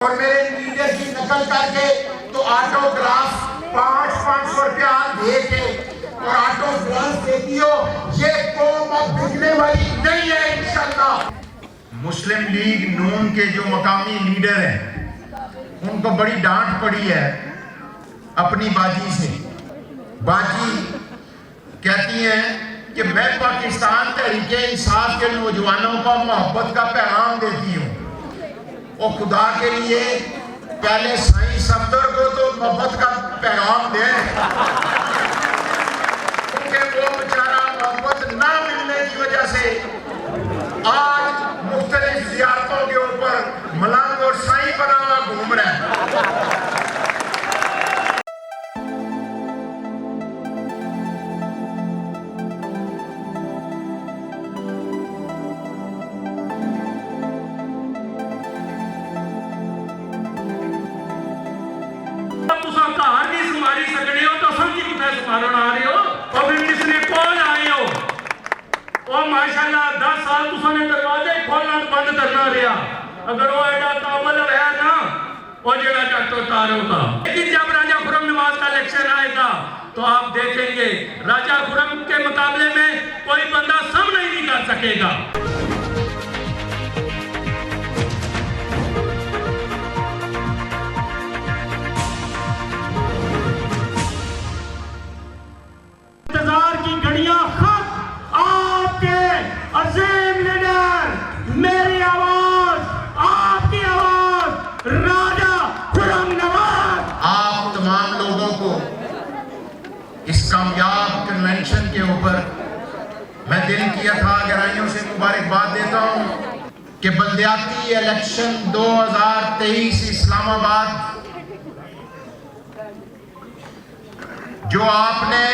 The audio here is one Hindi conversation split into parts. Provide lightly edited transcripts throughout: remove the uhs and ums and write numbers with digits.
और मेरे लीडर की नकल करके तो ऑटोग्राफ 500 रुपया दे के और ऑटोग्राफ देती हो, ये कौम अब बिकने वाली नहीं है इंशाल्लाह। मुस्लिम लीग नून के जो मकामी लीडर हैं उनको बड़ी डांट पड़ी है अपनी बाजी से। बाजी कहती हैं कि मैं पाकिस्तान तहरीके इंसाफ के नौजवानों को मोहब्बत का पैगाम देती हूँ। और खुदा के लिए पहले साईं सफदर को तो मोहब्बत का पैगाम दें, क्योंकि वो बेचारा मोहब्बत ना मिलने की वजह से आज मुख्तलिफ ज़ियारतों के ऊपर मलंग और साईं बना हुआ घूम रहा है। माशाअल्लाह 10 साल तुसाने दरवाजे खोलना बंद करना रहा। अगर वो एडा काबल है ना वो जगह जट तो तारोगा। लेकिन जब राजा खुरम नवाज का इलेक्शन आएगा तो आप देखेंगे राजा खुरम के मुकाबले में कोई बंदा सामना ही नहीं कर सकेगा। इंतजार की घड़ियां अजीम लीडर, मेरी आवाज, आपकी आवाज, राजा खुरम नवाज। आप तमाम लोगों को इस कामयाब कन्वेंशन के ऊपर मैं दिल की अथाह गहराइयों से मुबारकबाद देता हूं कि बल्दियाती इलेक्शन 2023 इस्लामाबाद जो आपने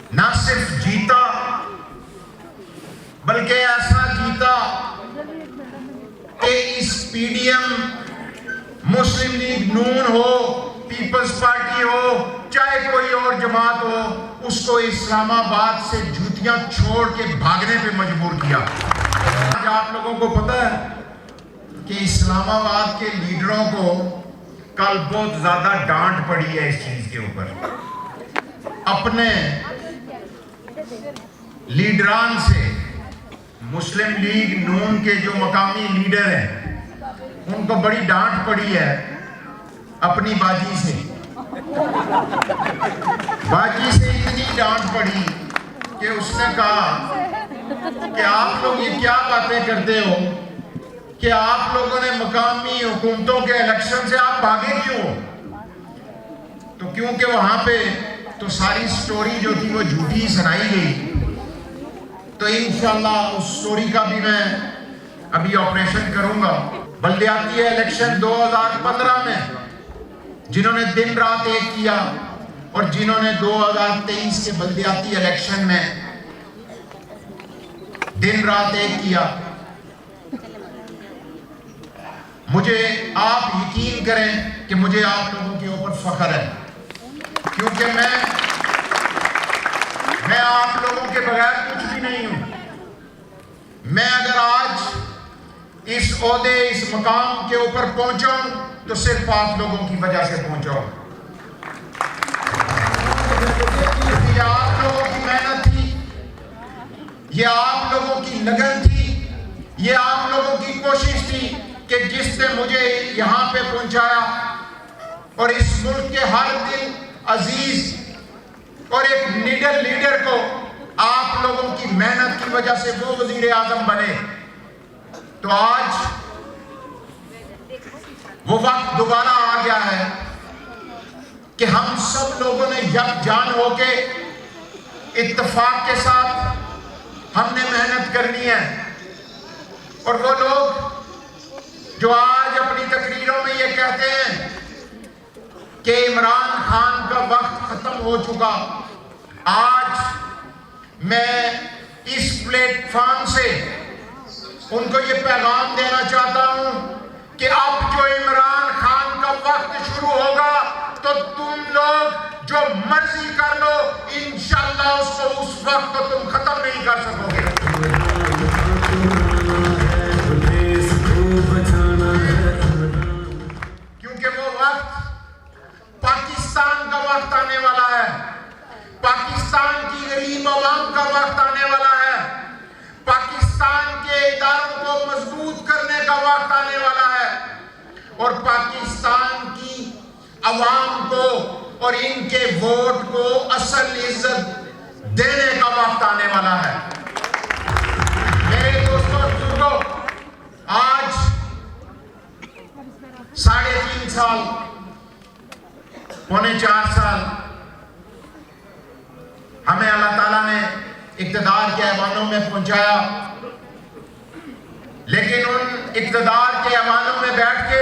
ना सिर्फ जीता बल्कि ऐसा जीता कि इस पीडीएम, मुस्लिम लीग नून हो, पीपल्स पार्टी हो, चाहे कोई और जमात हो, उसको इस्लामाबाद से जूतियां छोड़ के भागने पे मजबूर किया। आज आप लोगों को पता है कि इस्लामाबाद के लीडरों को कल बहुत ज्यादा डांट पड़ी है इस चीज के ऊपर। अपने लीडरान से, मुस्लिम लीग नून के जो मकामी लीडर हैं उनको बड़ी डांट पड़ी है अपनी बाजी से। बाजी से इतनी डांट पड़ी कि उसने कहा कि आप लोग ये क्या बातें करते हो कि आप लोगों ने मकामी हुकूमतों के इलेक्शन से आप भागे क्यों? तो क्योंकि वहां पे तो सारी स्टोरी जो थी वो झूठी सुनाई गई। तो इंशाल्लाह उस स्टोरी का भी मैं अभी ऑपरेशन करूंगा। बल्दियाती इलेक्शन 2015 में जिन्होंने दिन रात एक किया और जिन्होंने 2023 के बल्दियाती इलेक्शन में दिन रात एक किया, मुझे आप यकीन करें कि मुझे आप लोगों के ऊपर फख्र है, क्योंकि मैं आप लोगों के बगैर कुछ भी नहीं हूं। मैं अगर आज इस ओहदे, इस मकाम के ऊपर पहुंचा हूं तो सिर्फ आप लोगों की वजह से पहुंचा हूं। ये आप लोगों की मेहनत थी, ये आप लोगों की लगन थी, ये आप लोगों की कोशिश थी कि जिसने मुझे यहां पे पहुंचाया। और इस मुल्क के हर दिल अजीज और एक निडर लीडर को आप लोगों की मेहनत की वजह से वो वजीर आजम बने। तो आज वो वक्त दोबारा आ गया है कि हम सब लोगों ने यकजान होके इत्तेफाक के साथ हमने मेहनत करनी है। और वो लोग जो आज अपनी तकरीरों में ये कहते हैं कि इमरान खान का वक्त खत्म हो चुका, आज मैं इस प्लेटफॉर्म से उनको ये पैगाम देना चाहता हूं कि अब जो इमरान खान का वक्त शुरू होगा तो तुम लोग जो मर्जी कर लो, इंशाल्लाह उसको उस वक्त को तुम खत्म नहीं कर सकोगे। और पाकिस्तान की अवाम को और इनके वोट को असल इज्जत देने का वक्त आने वाला है। मेरे दोस्तों और बुजुर्गों, आज 3.5 साल, 3.25 साल हमें अल्लाह ताला ने इक़्तिदार के ऐवानों में पहुंचाया, लेकिन उन इक़्तिदार के ऐवानों में बैठ के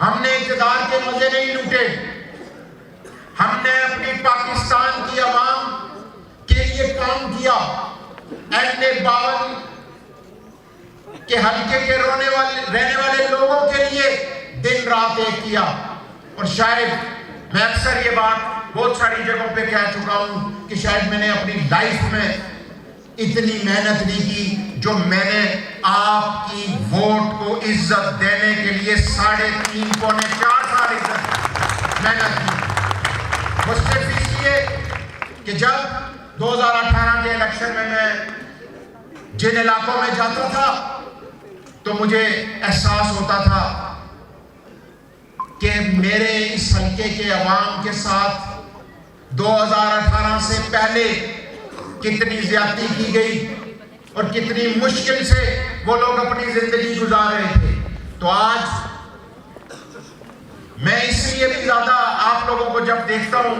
हमने इक़्तिदार के मजे नहीं लूटे। हमने अपनी पाकिस्तान की अवाम के लिए काम किया। MA52 के हल्के के रहने वाले लोगों के लिए दिन रात एक किया। और शायद मैं अक्सर ये बात बहुत सारी जगहों पे कह चुका हूं कि शायद मैंने अपनी लाइफ में इतनी मेहनत नहीं की जो मैंने आपकी वोट को इज्जत देने के लिए 3.5 पौने 4 साल मेहनत की। वो सिर्फ इसलिए कि जब 2018 के इलेक्शन में मैं जिन इलाकों में जाता था तो मुझे एहसास होता था कि मेरे इस हल्के के अवाम के साथ 2018 से पहले कितनी ज्यादती की गई और कितनी मुश्किल से वो लोग अपनी जिंदगी गुजार रहे थे। तो आज मैं इसलिए भी ज्यादा आप लोगों को जब देखता हूं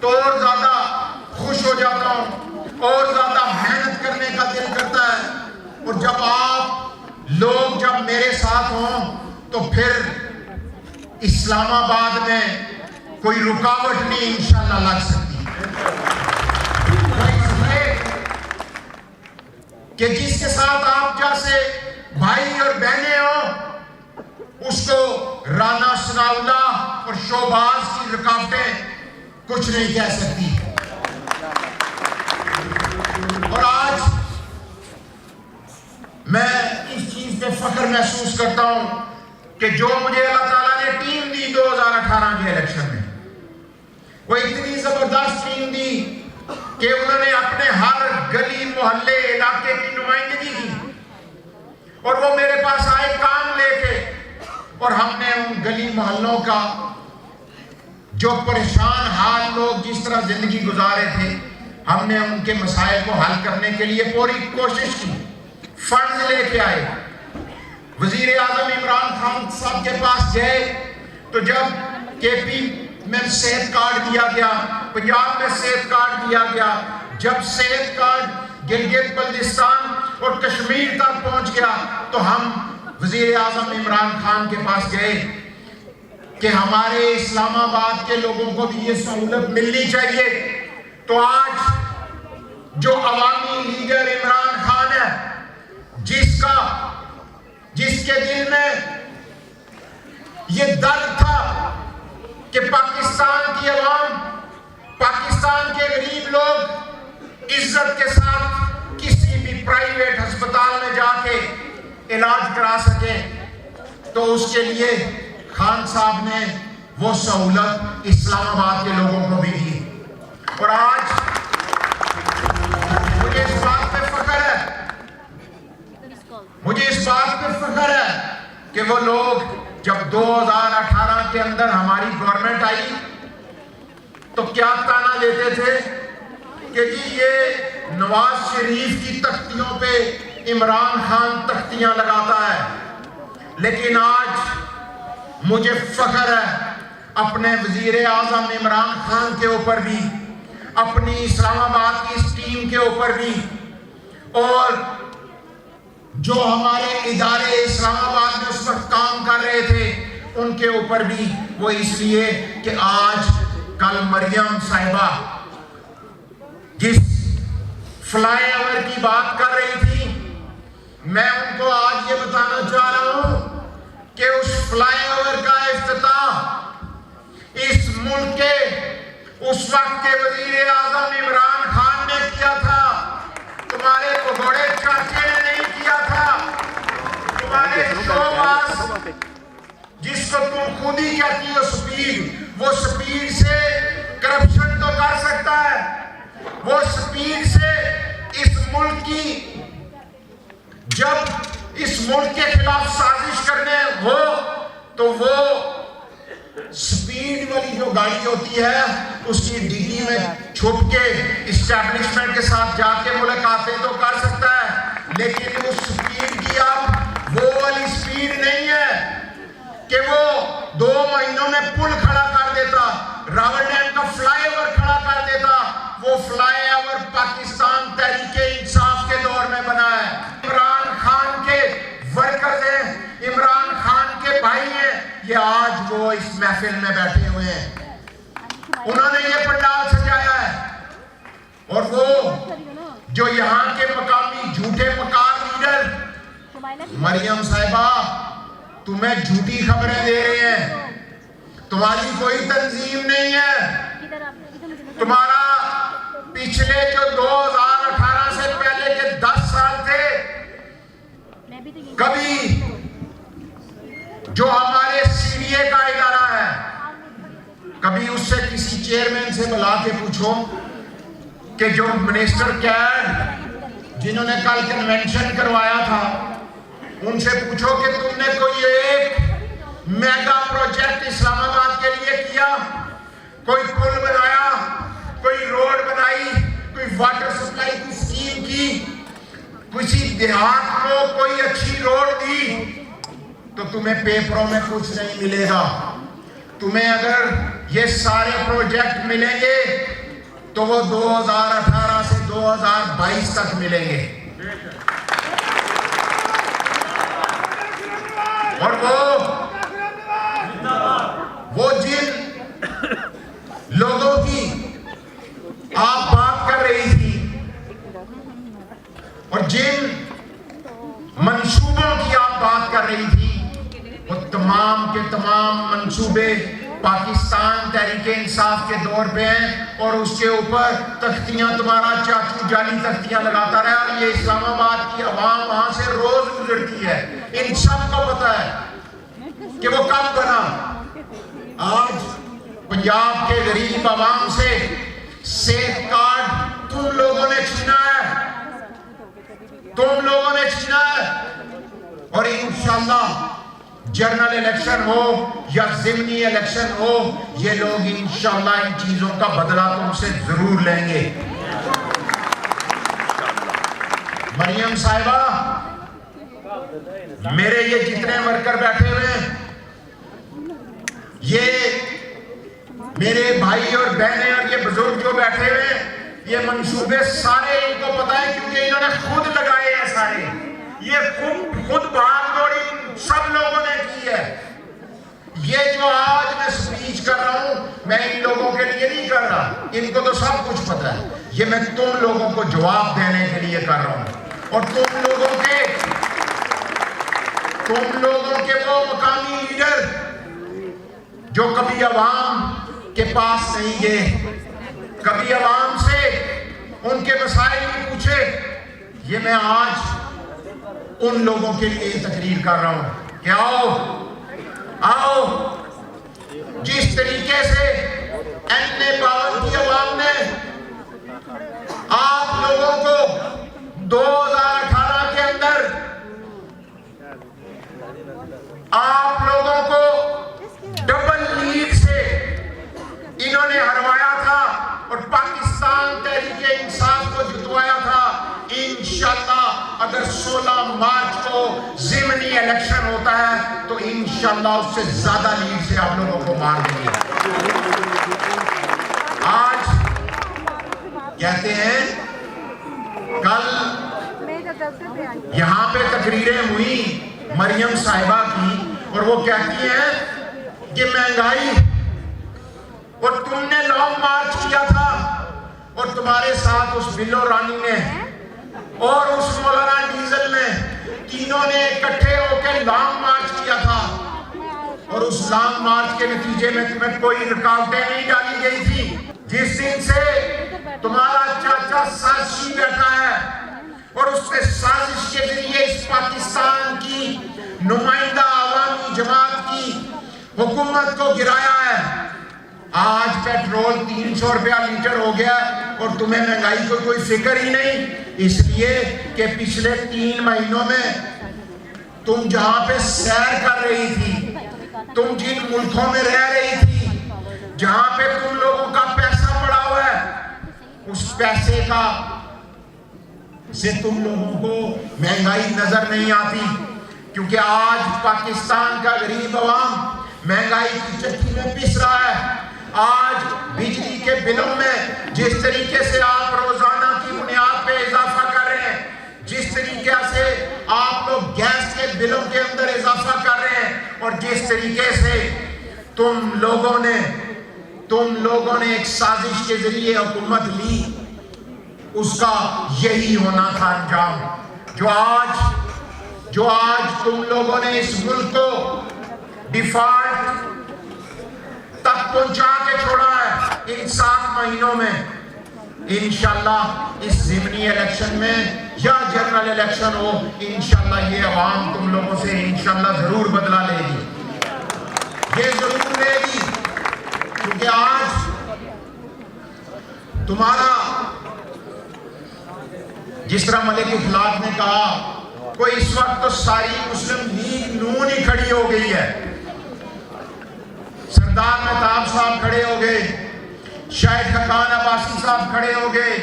तो और ज्यादा खुश हो जाता हूं और ज्यादा मेहनत करने का दिल करता है। और जब आप लोग जब मेरे साथ हों तो फिर इस्लामाबाद में कोई रुकावट नहीं इंशाल्लाह लग सकती। कि जिसके साथ आप जैसे भाई और बहनें हो उसको राना सनाउल्लाह और शोबाज की रुकावटें कुछ नहीं कह सकती। और आज मैं इस चीज पे फख्र महसूस करता हूं कि जो मुझे अल्लाह ताला ने टीम दी 2018 के इलेक्शन में, वो इतनी जबरदस्त टीम दी कि उन्होंने अपने हर गली मोहल्ले इलाके की नुमाइंदगी की और वो मेरे पास आए काम लेके। और हमने उन गली मोहल्लों का जो परेशान हाल लोग जिस तरह जिंदगी गुजारे थे, हमने उनके मसाइल को हल करने के लिए पूरी कोशिश की। फंड लेके आए। वजीर आजम इमरान खान साहब के पास गए तो जब KP में सेहत कार्ड दिया गया, पंजाब में सेहत कार्ड दिया गया, जब सेहत कार्ड गिलगित बल्तिस्तान और कश्मीर तक पहुंच गया तो हम वजीर आजम इमरान खान के पास गए कि हमारे इस्लामाबाद के लोगों को भी ये सहूलत मिलनी चाहिए। तो आज जो अवामी लीडर इमरान खान है, जिसके दिल में ये दर्द था कि पाकिस्तान की अवाम, पाकिस्तान के गरीब लोग इज्जत के साथ किसी भी प्राइवेट अस्पताल में जाके इलाज करा सके, तो उसके लिए खान साहब ने वो सहूलत इस्लामाबाद के लोगों को भी दी। और आज मुझे इस बात पे फख्र है कि वो लोग जब 2018 के अंदर हमारी गवर्नमेंट आई तो क्या ताना देते थे कि जी ये नवाज शरीफ की तख्तियों पे इमरान खान तख्तियां लगाता है। लेकिन आज मुझे फख्र है अपने वजीर आजम इमरान खान के ऊपर भी, अपनी इस्लामाबाद की इस टीम के ऊपर भी, और जो हमारे इदारे इस्लामाबाद में उस वक्त काम कर रहे थे उनके ऊपर भी। वो इसलिए कि आज कल मरियम साहिबा जिस फ्लाईओवर की बात कर रही थी, मैं उनको आज ये बताना चाह रहा हूं कि उस फ्लाईओवर का इफ्तिताह इस मुल्क के उस वक्त के वजीर आजम इमरान खान ने किया था। तुम्हारे भगोड़े चाचे ने नहीं किया था। तुम्हारे शोबाज जिसको तुम खुद ही कहती हो स्पीड, वो स्पीड से करप्शन तो कर सकता है, वो स्पीड से इस मुल्क की जब इस मुल्क के खिलाफ साजिश करने हो तो वो स्पीड वाली जो गाड़ी होती है उसकी डिग्गी में छुप के इस्टेब्लिशमेंट के साथ जाके मुलाकातें तो कर सकता है, लेकिन उस स्पीड की अब वो वाली स्पीड नहीं है कि वो 2 महीनों में पुल खड़ा कर देता, रावल डैम का फ्लाईओवर खड़ा कर देता। वो फ्लाईओवर पाकिस्तान तहरीके इंसाफ के दौर में बना है। इमरान खान के वर्कर्स हैं, इमरान खान के भाई हैं, ये आज वो इस महफिल में बैठे हुए हैं, उन्होंने ये पंडाल सजाया है। और वो जो यहाँ के मकामी झूठे मकार लीडर मरियम साहिबा तुम्हें झूठी खबरें दे रहे हैं, तुम्हारी कोई तंजीम नहीं है। तुम्हारा पिछले जो 2018 से पहले के 10 साल थे, कभी जो हमारे सीडीए का इदारा है, कभी उससे किसी चेयरमैन से बुला के पूछो कि जो मिनिस्टर कैड जिन्होंने कल कन्वेंशन करवाया था, उनसे पूछो कि तुमने कोई एक मेगा प्रोजेक्ट इस्लामाबाद के लिए किया, कोई पुल बनाया, कोई रोड बनाई, कोई वाटर सप्लाई की स्कीम की, किसी देहात को कोई अच्छी रोड दी, तो तुम्हें पेपरों में कुछ नहीं मिलेगा। तुम्हें अगर ये सारे प्रोजेक्ट मिलेंगे तो वो 2018 से 2022 तक मिलेंगे। और वो जिन लोगों की आप बात कर रही थी और जिन मंसूबों की आप बात कर रही थी, वो तमाम के तमाम मंसूबे पाकिस्तान तहरीके इंसाफ के दौर पे हैं। और उसके ऊपर तख्तियां तुम्हारा चाचू जाली तख्तियां लगाता रहा, और ये इस्लामाबाद की आवाम वहां से रोज गुजरती है। इन सब को पता है कि वो कब बना। आज पंजाब के गरीब आवाम से सेहत कार्ड तुम लोगों ने छीना है, तुम लोगों ने छीना है। और इंशाल्लाह जनरल इलेक्शन हो या ज़िमनी इलेक्शन हो, ये लोग इंशाल्लाह इन चीजों का बदला तुमसे जरूर लेंगे। मरियम साहिबा, मेरे ये जितने वर्कर बैठे हुए हैं, ये मेरे भाई और बहनें और ये बुजुर्ग जो बैठे हुए हैं, ये मंसूबे सारे इनको पता है, क्योंकि इन्होंने खुद लगाए हैं सारे। ये खुद भाग दौड़ी सब लोगों ने की है। ये जो आज मैं स्पीच कर रहा हूं, मैं इन लोगों के लिए नहीं कर रहा, इनको तो सब कुछ पता है। ये मैं तुम लोगों को जवाब देने के लिए कर रहा हूं। और तुम लोगों के वो मकामी लीडर जो कभी अवाम के पास नहीं गए, कभी अवाम से उनके मसाइल नहीं पूछे, ये मैं आज उन लोगों के लिए तकरीर कर रहा हूं कि आओ जिस तरीके से एन पावर की अवाम ने आप लोगों को 2018 के अंदर आप लोगों को डबल लीड से इन्होंने हरवाया था और पाकिस्तान तहरीके इंसाफ को जितवाया था। इंशाल्लाह अगर 16 मार्च को ज़िमनी इलेक्शन होता है तो इंशाल्लाह उससे ज्यादा लीड से आप लोगों को मार देंगे। आज कहते हैं, कल यहां पे तकरीरें हुई मरियम साहिबा की, और वो कहती हैं कि महंगाई, और तुमने लॉन्ग मार्च किया था, और तुम्हारे साथ उस बिल्लो रानी ने और उस मौलाना डीजल ने, तीनों ने इकट्ठे होकर लॉन्ग मार्च किया था। और उस लॉन्ग मार्च के नतीजे में तुम्हें कोई रुकावटें नहीं डाली गई थी। जिस दिन से तुम्हारा चाचा साजिशी बैठा है और उसने साजिश के जरिए इस पाकिस्तान की नुमाइंदा आवामी जमात की हुकूमत को गिराया है। आज पेट्रोल 300 रुपया लीटर हो गया और तुम्हें महंगाई को कोई फिक्र ही नहीं, इसलिए कि पिछले 3 महीनों में तुम जहां पे सैर कर रही थी, तुम जिन मुल्कों में रह रही थी, जहां पे तुम लोगों का पैसा पड़ा हुआ है, उस पैसे का से तुम लोगों को महंगाई नजर नहीं आती, क्योंकि आज पाकिस्तान का गरीब अवाम महंगाई की चक्की में पिस रहा है। आज बिजली के बिलों में जिस तरीके से आप रोजाना की बुनियाद पे इजाफा कर रहे हैं, जिस तरीके से आप लोग गैस के बिलों के अंदर इजाफा कर रहे हैं, और जिस तरीके से तुम लोगों ने एक साजिश के जरिए हुकूमत ली, उसका यही होना था अंजाम। जो आज तुम लोगों ने इस मुल्क को डिफॉल्ट तक पहुंचा के छोड़ा है इन 7 महीनों में। इंशाल्लाह इस ज़िमनी इलेक्शन में या जनरल इलेक्शन हो, इंशाल्लाह ये अवाम तुम लोगों से इंशाल्लाह जरूर बदला लेगी, ये जरूर लेगी, क्योंकि आज तुम्हारा, जिस तरह मलिक इखलाक ने कहा, कोई इस वक्त तो सारी मुस्लिम लीग नून ही खड़ी हो गई है। सरदार मेहताब साहब खड़े हो गए, शाहिद खान अब्बासी साहब खड़े हो गए,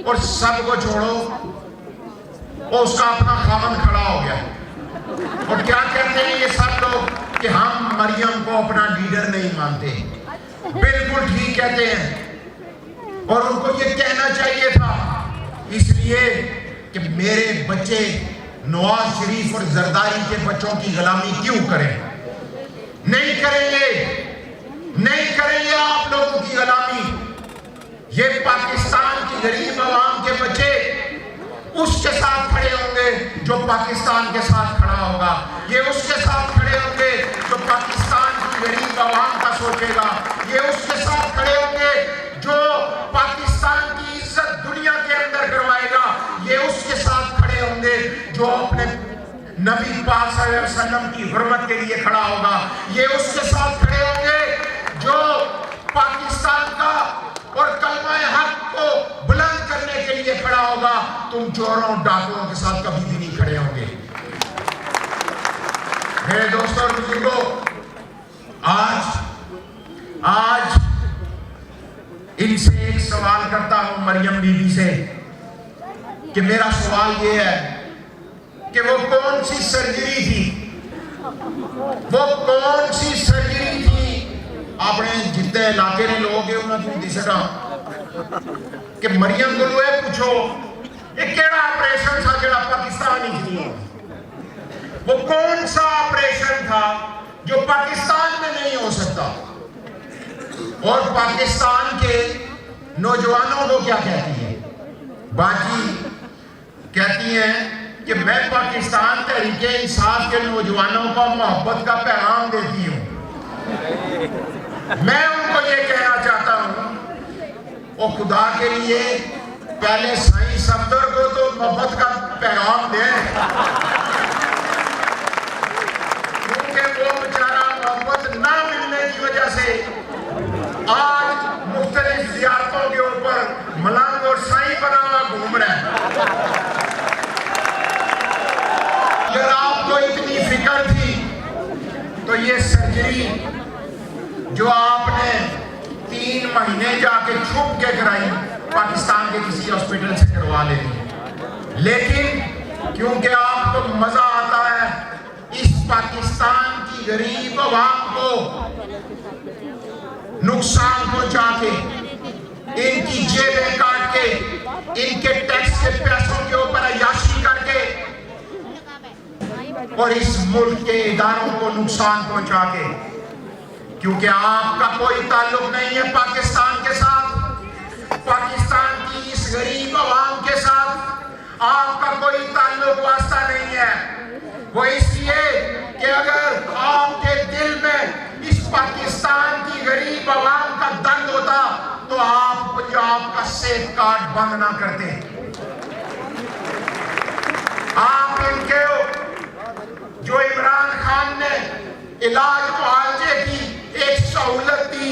और सबको छोड़ो, और उसका अपना खामन खड़ा हो गया। और क्या कहते हैं ये सब लोग कि हम मरियम को अपना लीडर नहीं मानते। बिल्कुल ठीक कहते हैं, और उनको ये कहना चाहिए था, इसलिए कि मेरे बच्चे नवाज शरीफ और जरदारी के बच्चों की गुलामी क्यों करें? नहीं करेंगे आप लोगों की गुलामी। ये पाकिस्तान की गरीब आवाम के बच्चे उसके साथ खड़े होंगे जो पाकिस्तान के साथ खड़ा होगा, ये उसके साथ खड़े होंगे जो पाकिस्तान की गरीब आवाम का सोचेगा, ये उसके साथ खड़े होंगे जो पाकिस्तान की इज्जत दुनिया के अंदर करवाएगा, ये उसके साथ खड़े होंगे जो अपने नबी पाक सल्लल्लाहु अलैहि वसल्लम की हुर्मत के लिए खड़ा होगा, ये उसके साथ खड़े होंगे जो पाकिस्तान का और कलमा हक को बुलंद करने के लिए खड़ा होगा। तुम चोरों डाकुओं के साथ कभी भी नहीं खड़े होंगे। मेरे दोस्तों और बुजुर्गों, आज इनसे एक सवाल करता हूं, मरियम बीबी से, कि मेरा सवाल ये है कि वो कौन सी सर्जरी थी अपने जितने इलाके ने लोग उन्होंने दिसना कि मरियम को पूछो ये केड़ा ऑपरेशन था जो पाकिस्तान ही थी, वो कौन सा ऑपरेशन था जो पाकिस्तान में नहीं हो सकता। और पाकिस्तान के नौजवानों को क्या कहती है? बाजी कहती हैं कि मैं पाकिस्तान तहरीके इंसाफ के नौजवानों को मोहब्बत का पैगाम देती हूँ। मैं उनको ये कहना चाहता हूँ, और खुदा के लिए पहले साईं सफदर को तो मोहब्बत का पैगाम दें, क्योंकि वो बेचारा मोहब्बत ना मिलने की वजह से आज मुख्तलिफ ज़ियारतों के ऊपर मलंग और साईं बना हुआ घूम रहा है। अगर आपको इतनी फिक्र थी तो ये सर्जरी जो आपने 3 महीने जाके छुप के कराई, पाकिस्तान के किसी हॉस्पिटल से करवा लेती, लेकिन क्योंकि आपको मजा आता है इस पाकिस्तान की गरीब आवाम को नुकसान पहुंचा के, इनकी जेबें काट के, इनके टैक्स के पैसों के ऊपर अय्याशी करके, और इस मुल्क के इदारों को नुकसान पहुंचा के, क्योंकि आपका कोई ताल्लुक नहीं है पाकिस्तान के साथ, पाकिस्तान की इस गरीब आवाम के साथ आपका कोई ताल्लुक वास्ता नहीं है। वो इसलिए कि अगर आपके दिल में इस पाकिस्तान की गरीब आवाम का दर्द होता तो आप पंजाब का सेफ कार्ड बंद ना करते। आप इनके जो इमरान खान ने इलाज मुआवजे की एक सहूलत दी,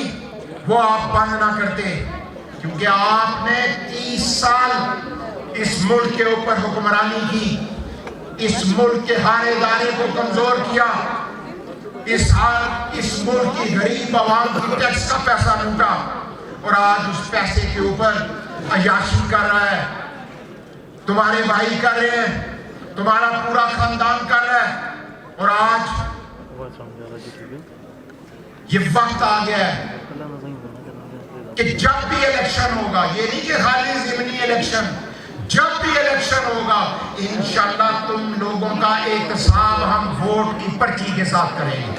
वो आप बंद ना करते, क्योंकि आपने 30 साल इस मुल्क के ऊपर हुक्मरानी की, इस मुल्क के हर इदारे को कमजोर किया, इस मुल्क की गरीब आवाम की टैक्स का पैसा लूटा और आज उस पैसे के ऊपर अयाशी कर रहा है। तुम्हारे भाई कर रहे हैं, तुम्हारा पूरा खानदान कर रहा है। और आज ये वक्त आ गया है कि जब भी इलेक्शन होगा, ये नहीं कि खाली ज़िमनी इलेक्शन, जब भी इलेक्शन होगा इंशाल्लाह तुम लोगों का एहतसाब हम वोट की पर्ची के साथ करेंगे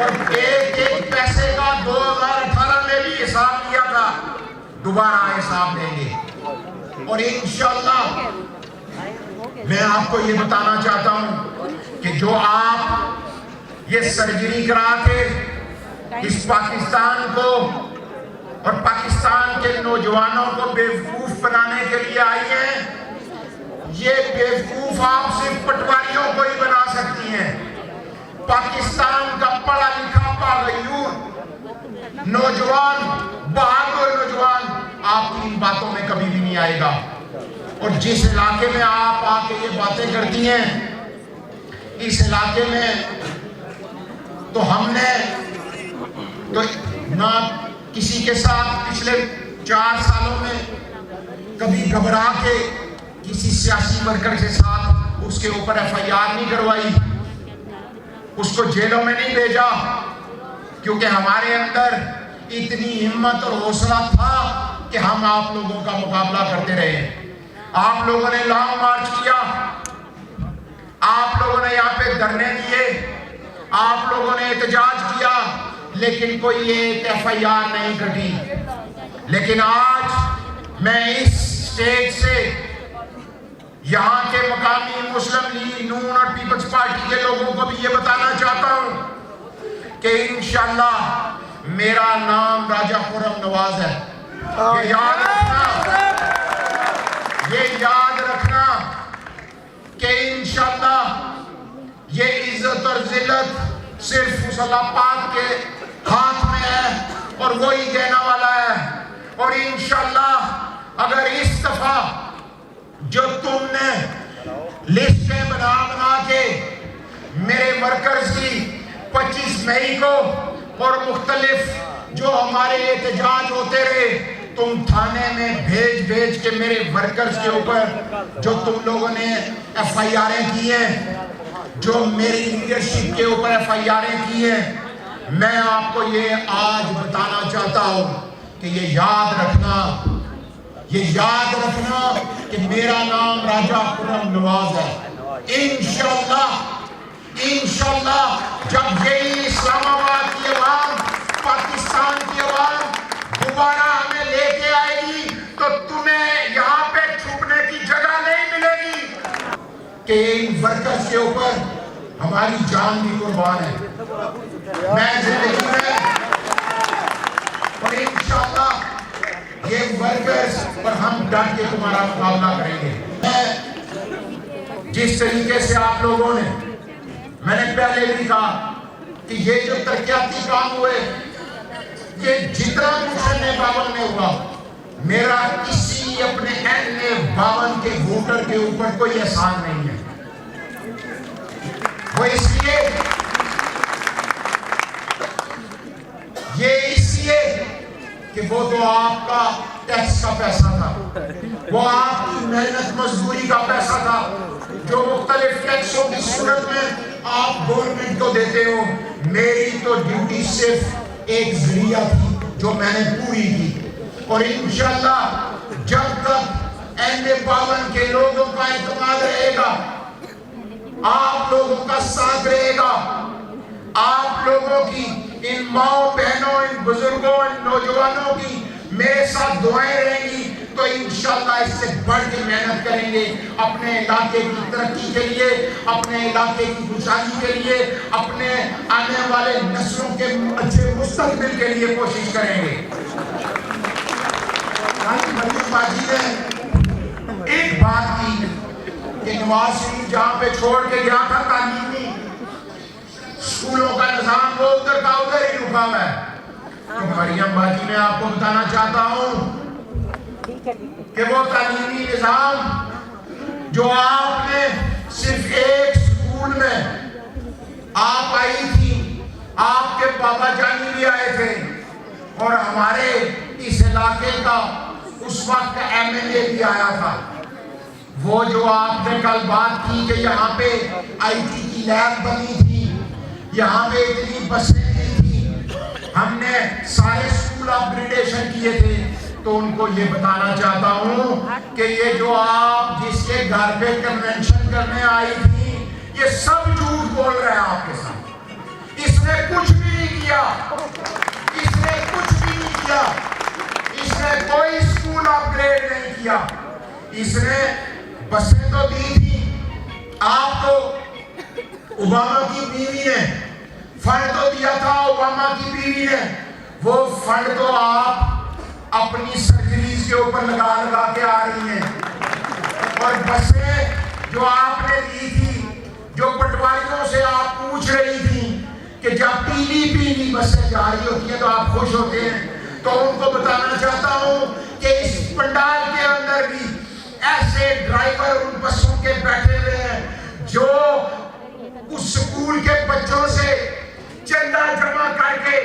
और एक एक पैसे का 2018 में भी हिसाब लिया था, दोबारा हिसाब लेंगे। और इंशाल्लाह मैं आपको ये बताना चाहता हूं कि जो आप ये सर्जरी करा के इस पाकिस्तान को और पाकिस्तान के नौजवानों को बेवकूफ बनाने के लिए आई हैं, ये बेवकूफ आप सिर्फ पटवारियों को ही बना सकती हैं। पाकिस्तान का पढ़ा लिखा बागयूर नौजवान, बहादुर नौजवान आपकी इन बातों में कभी भी नहीं आएगा। और जिस इलाके में आप आके ये बातें करती हैं, इस इलाके में तो हमने तो ना किसी के साथ पिछले 4 सालों में कभी घबरा के किसी सियासी वर्कर के साथ उसके ऊपर FIR नहीं करवाई, उसको जेलों में नहीं भेजा, क्योंकि हमारे अंदर इतनी हिम्मत और हौसला था कि हम आप लोगों का मुकाबला करते रहे। आप लोगों ने लॉन्ग मार्च किया, आप लोगों ने यहाँ पे धरने दिए, आप लोगों ने एहतजाज किया, लेकिन कोई एक FIR नहीं कटी। लेकिन आज मैं इस स्टेज से यहाँ के मकामी मुस्लिम लीग नून और पीपल्स पार्टी के लोगों को भी ये बताना चाहता हूँ कि इंशाल्लाह मेरा नाम राजा खुर्रम नवाज है। ये याद रखना कि इंशाल्लाह ये इज्जत और जिल्लत सिर्फ उस अल्लाह पाक के हाथ में है और वो ही देने वाला है। और इंशाल्लाह अगर इस दफा जो तुमने लिस्टें बना के मेरे वर्कर्स की 25 मई को और मुख्तलिफ जो हमारे एहतजाज होते रहे, तुम थाने में भेज के मेरे वर्कर्स के ऊपर जो तुम लोगों ने FIR की हैं, जो मेरी लीडरशिप के ऊपर FIR की हैं, मैं आपको ये आज बताना चाहता हूँ कि ये याद रखना कि मेरा नाम राजा खुर्रम नवाज है। इंशाल्लाह जब यही इस्लामाबाद की आवाम, पाकिस्तान की आवाम दोबारा हमें लेके आएगी तो तुम्हें यहाँ पे छुपने की जगह नहीं मिलेगी कि इन वर्कर्स के ऊपर हमारी जान भी कुर्बान है। मैं जिंदगी में और इंशाल्लाह ये वर्कर्स पर हम डट के तुम्हारा मुकाबला करेंगे। जिस तरीके से आप लोगों ने, मैंने पहले भी कहा कि ये जो तरक्याती काम हुए, ये जितना कुछ N52 में हुआ, मेरा किसी अपने N52 के वोटर के ऊपर कोई एहसान नहीं है। वो इसलिए कि वो तो आपका टैक्स का पैसा था, वो आपकी मेहनत मजदूरी का पैसा था, जो मुख्तलिफ टैक्सों की सूरत में आप गवर्नमेंट को देते हो। मेरी तो ड्यूटी सिर्फ एक जरिया थी जो मैंने पूरी की। और इंशाल्लाह जब तक N52 के लोगों का एतमाद रहेगा, आप लोगों का साथ रहेगा, आप लोगों की इन माओ बहनों, इन बुजुर्गों, इन नौजवानों की मेरे साथ दुआएं रहेंगी, तो इंशाल्लाह इससे बढ़ के मेहनत करेंगे अपने इलाके की तरक्की के लिए, अपने इलाके की खुशहाली के लिए, अपने आने वाले नस्लों के अच्छे मुस्तकबिल के लिए कोशिश करेंगे। मलिक बाजी ने एक बात की कि नवाज शरीफ जहाँ पे छोड़ के गया था तालीमी स्कूलों का निजाम, वो उधर का उधर ही रुका हुआ है। तो मरियम बाजी मैं आपको बताना चाहता हूँ कि वो तालीमी निजाम जो आपने सिर्फ एक स्कूल में आप आई थी, आपके बाबा जानी भी आए थे और हमारे इस इलाके का उस वक्त एमएलए भी आया था। वो जो आपने कल बात की कि यहाँ पे आईटी की लैब बनी थी, यहाँ पे इतनी बसें दी थी, हमने सारे स्कूल अपग्रेडेशन किए थे, तो उनको ये बताना चाहता हूँ कि ये जो आप जिसके घर पे कन्वेंशन करने आई थी, ये सब झूठ बोल रहे हैं आपके साथ। इसने कुछ भी नहीं किया, इसने कुछ भी नहीं किया, इसने कोई स्कूल अपग्रेड नहीं किया। इसने बसें तो दी थी, आपको ओबामा की बीवी ने फंड तो दिया था, ओबामा की बीवी ने, वो फंड तो आप अपनी सर्जरीज के ऊपर लगा लगा के आ रही हैं। और बसें जो आपने दी थी, जो पटवारियों से आप पूछ रही थी कि जब पीली पीली बसें जा रही होती हैं तो आप खुश होते हैं, तो उनको बताना चाहता हूं कि इस पंडाल के अंदर भी ऐसे ड्राइवर उन बसों के बैठे हुए हैं जो उस स्कूल के बच्चों से चंदा जमा करके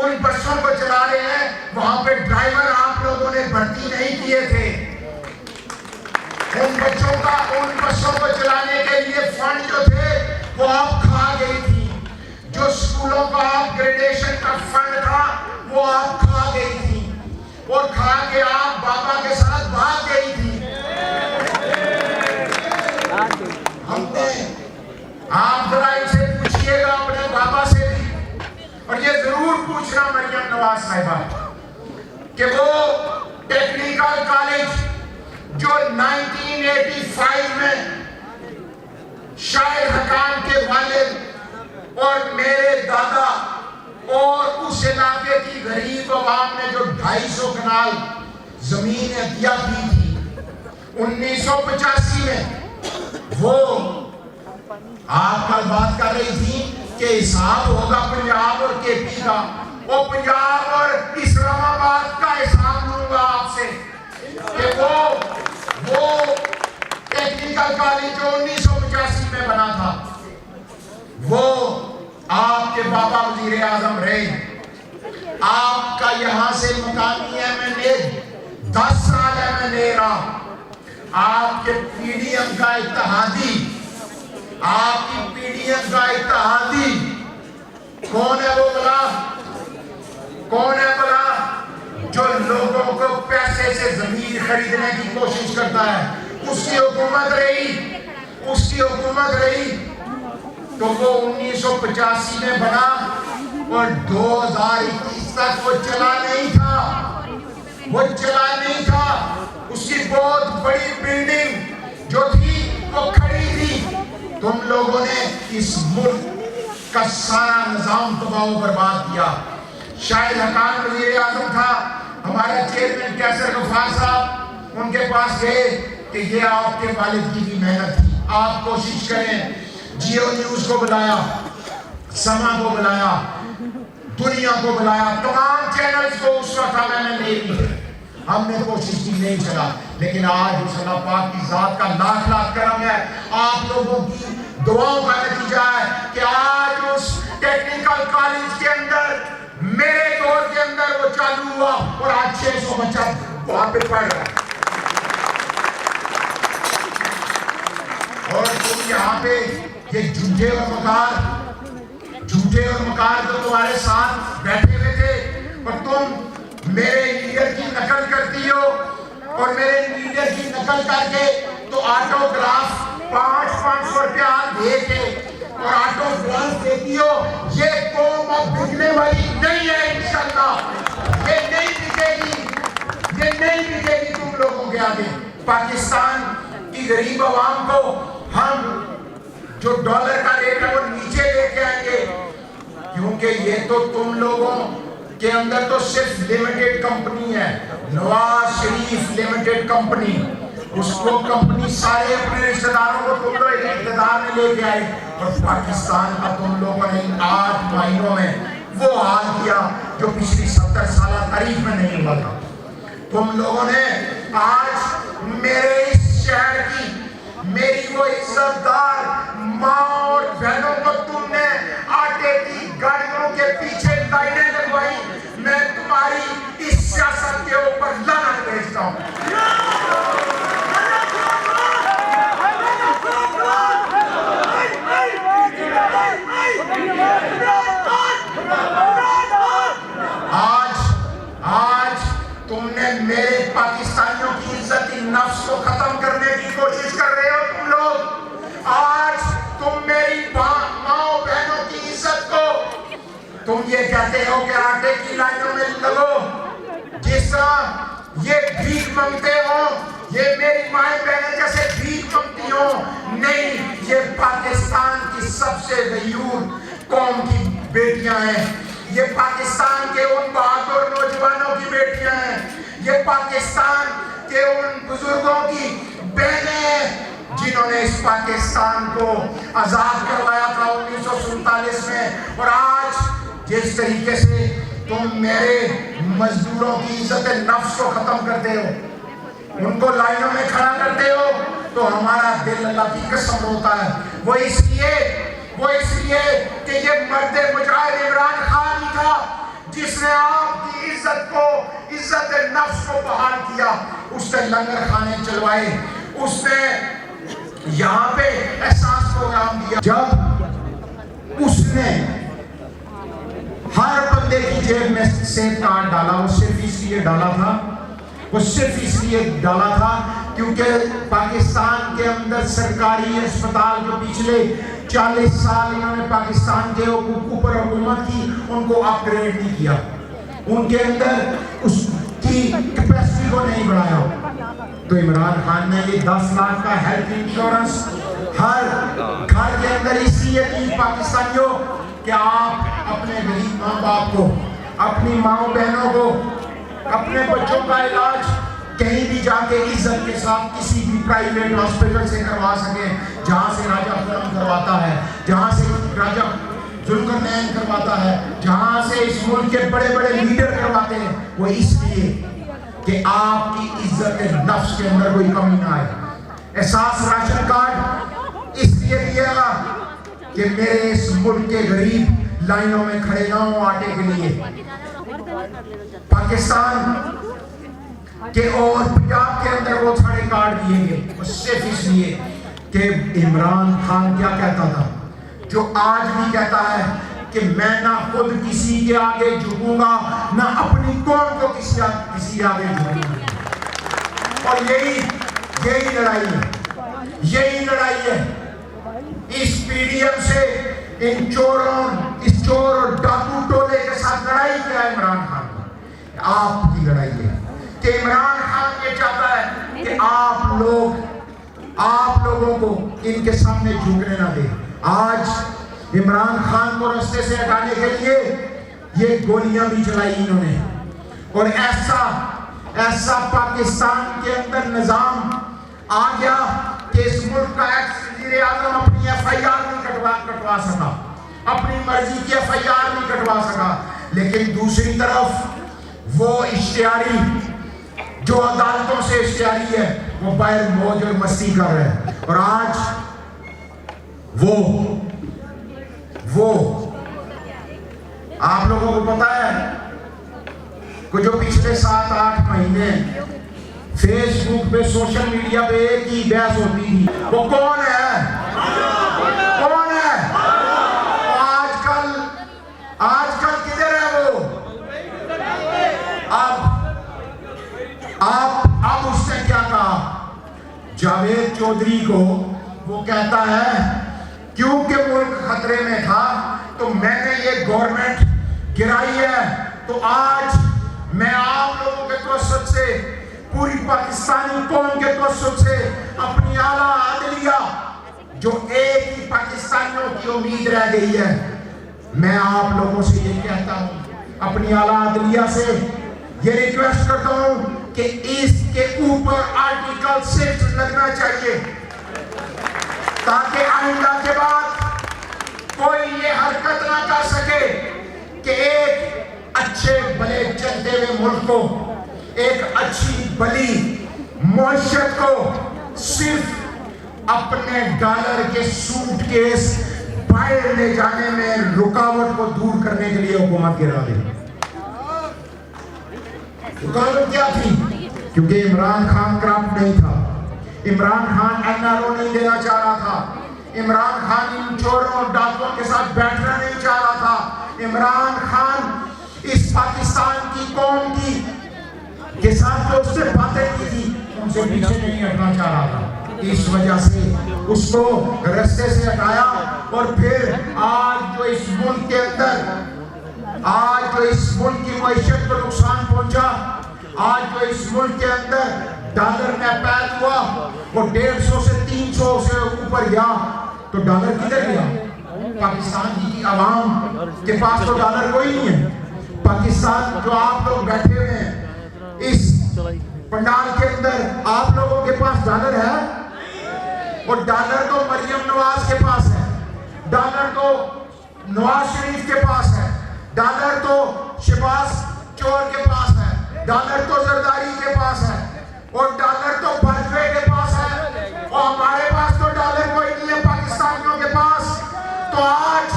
उन बसों को चला रहे हैं। वहां पे ड्राइवर आप लोगों ने भर्ती नहीं किए थे। उन बसों को चलाने के लिए फंड जो थे वो आप खा गई थी। जो स्कूलों का अपग्रेडेशन का फंड था वो आप खा गई थी और खा के आप बाबा के साथ भाग गई थी। हमने आप जरा इनसे पूछिएगा, अपने बाबा से भी, और ये जरूर पूछना मरियम नवाज साहिबा कि वो टेक्निकल कॉलेज जो 1985 में शाहिद हकान के वालिद और मेरे दादा और उस इलाके की गरीब आवाम ने जो 250 कनाल जमीन दिया की थी 1985 में, वो आप कल बात कर रही थी कि हिसाब होगा पंजाब और केपी का, वो पंजाब और इस्लामाबाद का हिसाब लूंगा आपसे कि वो टेक्निकल कॉलेज जो 1985 में बना था, वो आपके बाबा वजीर आजम रहे। आपका यहां से मुकामी एमएलए 10 साल एमएलए रहा। आपके पीडीएम का इत्तेहादी, आपकी पीडीएम का इत्तेहादी कौन है? वो बोला कौन है? बोला जो लोगों को पैसे से जमीन खरीदने की कोशिश करता है, उसकी हुकूमत रही, उसकी हुकूमत रही। तो वो 1985 में बना और 2021 तक वो चला नहीं था, वो चला नहीं था। उसकी बहुत बड़ी बिल्डिंग जो थी वो खड़ी थी। तुम लोगों ने इस मुल्क का सारा निजाम तबाह बर्बाद किया। शाहिद हकान वजीर आजम था, हमारे चेयरमैन कैसर गफ्फार साहब उनके पास गए कि ये आपके वालिद की भी मेहनत थी, आप कोशिश करें। जियो न्यूज को बुलाया, समा को बुलाया, दुनिया को बुलाया, तमाम चैनल्स को उस वक्त मैंने ले ली, हमने कोशिश की, नहीं चला। लेकिन आज उस अल्लाह पाक की जात का लाख लाख करम है, आप लोगों की दुआओं का नतीजा है कि आज उस टेक्निकल कॉलेज के अंदर मेरे दौर के अंदर वो चालू हुआ और आज 600 बच्चा वहां पे पढ़ रहा है। और तुम यहाँ पे ये झूठे और मकार तो तुम्हारे साथ बैठे हुए थे, पर तुम मेरे लीडर की नकल करती हो और मेरे लीडर की नकल करके तो ऑटोग्राफ 500 रुपया दे के और ऑटोग्राफ देती हो। ये कौम अब बिकने वाली नहीं है इंशाल्लाह, ये नहीं बिकेगी, ये नहीं बिकेगी तुम लोगों के आगे। पाकिस्तान की गरीब आवाम को हम जो डॉलर का रेट है वो नीचे लेके आएंगे, क्योंकि ये तो तुम लोगों के अंदर तो सिर्फ लिमिटेड कंपनी है, नवाज शरीफ लिमिटेड कंपनी, उसको कंपनी सारे अपने रिश्तेदारों को तुम लोग इख्तियार में लेके आए। और पाकिस्तान का तुम लोगों ने 8 महीनों में वो हाल किया जो पिछली 70 साल तारीख में नहीं हुआ था। तुम लोगों ने आज मेरे इस शहर की इज्जतदार माँ और बहनों को तुमने आटे की गाड़ियों के पीछे लाइनें लगवाई। मैं तुम्हारी इस सियासत के ऊपर लानत भेजता हूँ। आज तुमने मेरे पाकिस्तानियों की इज्जत नफ्स को खत्म करने की कोशिश कर रहे हो तुम लोग। आज तुम मेरी माँ बहनों की इज्जत को तुम ये कहते हो कि आटे की लाइनों में लगो। जिस तरह ये भीख मांगते हो, ये मेरी माएं बहनें जैसे भीख मांगती हो, नहीं, ये पाकिस्तान की सबसे गयूर कौम की बेटियां हैं। ये पाकिस्तान के उन बहादुर नौजवानों की बेटियां हैं। ये पाकिस्तान के उन बुजुर्गों की बहनें हैं जिन्होंने इस पाकिस्तान को आजाद करवाया था 1947 में। और आज जिस तरीके से तुम मेरे मजदूरों की इज्जत नफ्स को खत्म करते हो, उनको लाइनों में खड़ा करते हो, तो हमारा दिल अल्लाह की कसम होता है। वो इसलिए कि ये मर्द मुजाहिद इमरान खान ही था जिसने आपकी इज्जत नफ्स को बहाल किया। उसने लंगर खाने चलवाए, उसने यहाँ पे एहसास प्रोग्राम दिया। जब उसने हर बंदे की जेब में सेब कार्ड डाला, वो सिर्फ इसलिए डाला था क्योंकि पाकिस्तान के अंदर सरकारी अस्पताल जो पिछले 40 साल इन्होंने पाकिस्तान के ऊपर हुकूमत की, उनको अपग्रेड नहीं किया, उनके अंदर उसकी कैपेसिटी को नहीं बढ़ाया। तो इमरान खान ने ये 10 लाख का हेल्थ इंश्योरेंस हर घर के अंदर इसलिए की पाकिस्तानियों कि आप अपने गरीब माँ बाप को, अपनी माँ बहनों को, अपने बच्चों का इलाज कहीं भी जाके इज्जत के साथ किसी भी प्राइवेट हॉस्पिटल से करवा सके, जहाँ से राजा खुरम करवाता है, जहाँ से राजा जुल्करनैन करवाता है, जहाँ से इस मुल्क के बड़े बड़े लीडर करवाते हैं। वो इसलिए कि आपकी इज्जत नफ्स के अंदर कोई कमी ना आए। एहसास राशन कार्ड इसलिए दिया कि मेरे इस मुल्क के गरीब लाइनों में खड़े ना हो आटे के लिए। पाकिस्तान के और पंजाब के अंदर वो सारे कार्ड दिए गए सिर्फ इसलिए कि इमरान खान क्या कहता था, जो आज भी कहता है कि मैं ना खुद किसी के आगे झुकूंगा, ना अपनी कौम को किसी आगे झुकूंगा। और यही लड़ाई है। इस पीडीएम से इस चोर और डाकू टोले के साथ लड़ाई क्या है इमरान खान की? आपकी लड़ाई है कि इमरान खान ये चाहता है कि आप लोगों को इनके सामने झुकने ना दे। आज इमरान खान को रास्ते से हटाने के लिए ये गोलियां भी चलाई इन्होंने। और ऐसा पाकिस्तान के अंदर निजाम आ गया कि इस मुल्क का एक्स-वज़ीर-ए-आज़म अपनी एफआईआर नहीं कटवा सका, अपनी मर्जी की एफआईआर नहीं कटवा सका। लेकिन दूसरी तरफ वो इश्तिहारी जो अदालतों से इश्तिहारी है, वो बाहर मौज और मस्ती कर रहे हैं। और आज वो आप लोगों को पता है कि जो पिछले 7-8 महीने फेसबुक पे, सोशल मीडिया पे एक ही बहस होती थी, वो कौन है? आजकल किधर है वो? अब उसने क्या कहा? जावेद चौधरी को वो कहता है क्योंकि मुल्क खतरे में था तो मैंने ये गवर्नमेंट गिराई है। तो आज मैं आप लोगों के तवज्जुह से, पूरी पाकिस्तानी कौम के तवज्जुह से, अपनी आला अदलिया जो एक ही पाकिस्तानियों की उम्मीद रह गई है, मैं आप लोगों से ये कहता हूँ, अपनी आला अदलिया से ये रिक्वेस्ट करता हूँ कि इसके ऊपर आर्टिकल 6 लगना चाहिए ताकि आइंदा के बाद कोई ये हरकत ना कर सके कि एक अच्छे भले चलते हुए मुल्क को, एक अच्छी भली मुआशरत को सिर्फ अपने डॉलर के सूटकेस बाहर ले जाने में रुकावट को दूर करने के लिए हुकूमत गिरा दी। रुकावट क्या थी? क्योंकि इमरान खान करप्ट नहीं था, इमरान खान एनआरओ नहीं देना चाह रहा था, इमरान खान इन चोरों और डाकुओं के साथ बैठना नहीं चाह रहा था। इमरान खान इस पाकिस्तान की कौम की के साथ जो उससे बातें की थी उनसे पीछे नहीं हटना चाह रहा था। इस वजह से उसको रास्ते से हटाया और फिर आज जो इस मुल्क के अंदर, आज जो इस मुल्क की मईशत को नुकसान पहुंचा, आज जो इस मुल्क के अंदर डॉलर में पैद हुआ वो 150 से 300 से ऊपर गया, तो डॉलर किधर गया? पाकिस्तान की आवाम के पास तो डॉलर कोई नहीं है। पाकिस्तान जो आप लोग बैठे हुए हैं इस पंडाल के अंदर, आप लोगों के पास डॉलर है? और डॉलर तो मरियम नवाज के पास है, डॉलर तो नवाज शरीफ के पास है, डॉलर तो शहबाज चौर के पास है, डॉलर तो जरदारी के पास है, और डॉलर तो भाजपा के पास है, और हमारे पास तो डॉलर कोई नहीं है पाकिस्तानियों के पास। तो आज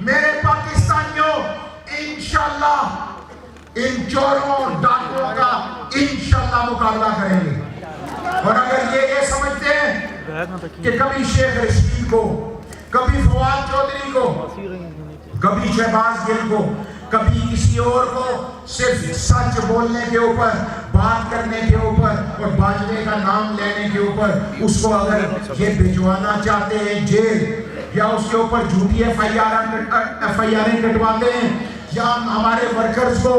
मेरे पाकिस्तानियों इंशाल्लाह इन चोरों और डाकुओं का इंशाल्लाह मुकाबला करेंगे। और अगर ये समझते हैं कि कभी शेख रशीद को, कभी फवाद चौधरी को, कभी शहबाज गिल को, कभी किसी और को सिर्फ सच बोलने के ऊपर, बात करने के ऊपर और बाजवे का नाम लेने के ऊपर उसको अगर ये भिजवाना चाहते हैं जेल, या उसके ऊपर झूठी एफआईआर कटवाते हैं, या हमारे वर्कर्स को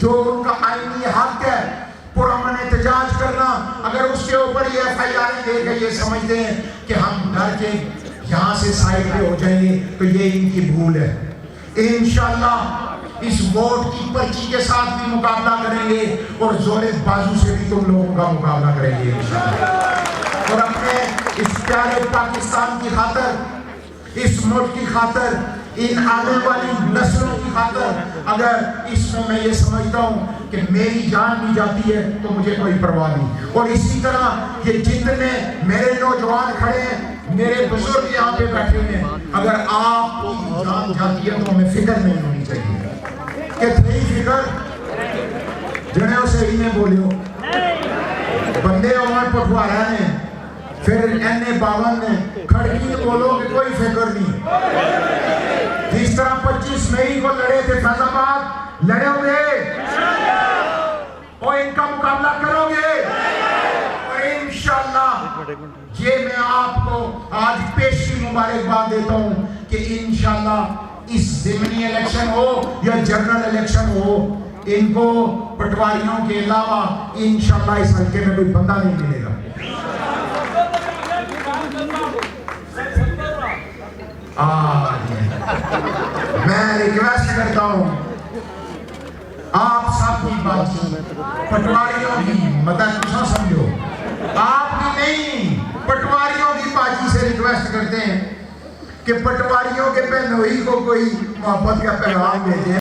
जो उनका आईनी हक है पुरअमन एहतजाज करना, अगर उसके ऊपर ये एफआईआर देकर ये समझते हैं कि हम डर के यहाँ से साइड पे हो जाएंगे, तो ये इनकी भूल है। इंशाल्लाह इस वोट की पर्ची के साथ भी मुकाबला करेंगे और जोरे बाजू से भी तुम लोगों का मुकाबला करेंगे इंशाल्लाह। और अपने इस प्यारे पाकिस्तान की खातर, इस मुल्क की खातर, इन आने वाली नस्लों की खातर, अगर इसमें मैं ये समझता हूँ कि मेरी जान भी जाती है तो मुझे कोई परवाह नहीं। और इसी तरह ये जितने मेरे नौजवान खड़े हैं, मेरे बुजुर्ग यहाँ पे बैठे हैं, अगर आपकी जान जाती है तो हमें फिक्र नहीं होनी चाहिए कि थी फिक्र जने सही ने बोलियो बंदे और पटवारा ने फिर एने बावन ने खड़की तो बोलो कि कोई फिक्र नहीं। जिस तरह 25 मई को लड़े थे फैजाबाद, लड़ोगे और इनका मुकाबला करोगे, और इंशाल्लाह ये मैं आपको आज पेशी मुबारकबाद देता हूँ कि इंशाल्लाह इस ज़िमनी इलेक्शन हो या जनरल इलेक्शन हो, इनको पटवारियों के अलावा इंशाल्लाह इस हल्के में कोई बंदा नहीं मिलेगा। मैं रिक्वेस्ट करता हूँ आप सबकी बात, पटवारियों की मदद न समझो, आपकी नहीं, पटवारियों की बाजी से रिक्वेस्ट करते हैं कि पटवारियों के बहनोई को कोई मोहब्बत का पैगाम भेजे।